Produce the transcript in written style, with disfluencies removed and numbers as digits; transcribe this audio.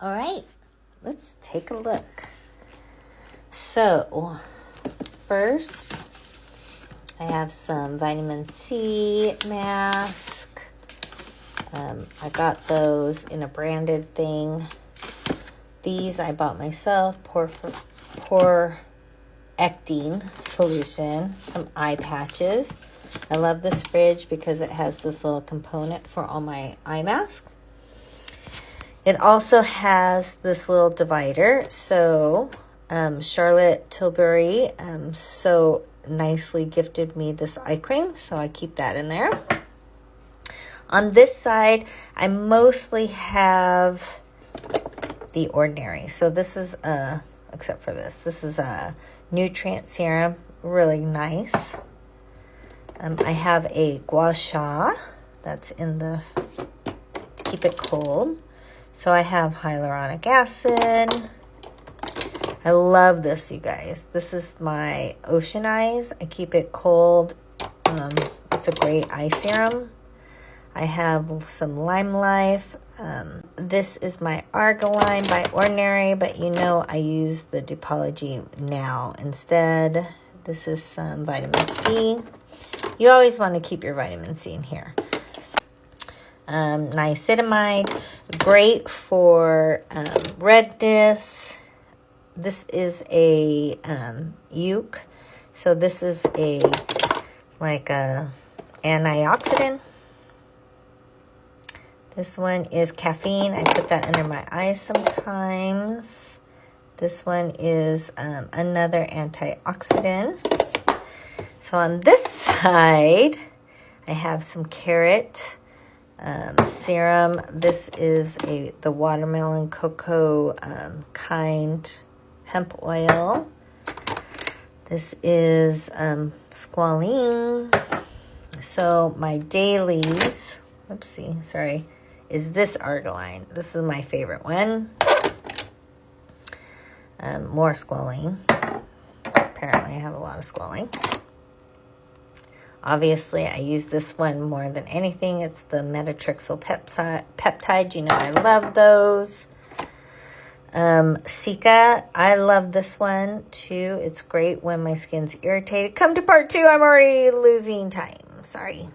All right, let's take a look. So, first, I have some vitamin C mask. I got those in a branded thing. These I bought myself, pore acting solution, some eye patches. I love this fridge because it has this little component for all my eye masks. It also has this little divider. So Charlotte Tilbury so nicely gifted me this eye cream, so I keep that in there. On this side, I mostly have the ordinary. So this is except for this is a nutrient serum, really nice. I have a gua sha that's in the keep it cold. So I have hyaluronic acid. I love this, you guys. This is my Ocean Eyes. I keep it cold. It's a great eye serum. I have some Lime Life. This is my Argiline by Ordinary, but you know I use the Dupology Now instead. This is some vitamin C. You always want to keep your vitamin C in here. Niacinamide, great for redness. This is a uke. So this is like a antioxidant. This one is caffeine. I put that under my eyes sometimes. This one is another antioxidant. So on this side, I have some carrot serum. This is the watermelon cocoa kind hemp oil. This is squalene. So my dailies, is this Argiline. This is my favorite one. More squalene. Apparently I have a lot of squalene. Obviously, I use this one more than anything. It's the metatrixyl peptide. You know I love those. Cica, I love this one too. It's great when my skin's irritated. Come to part 2. I'm already losing time. Sorry.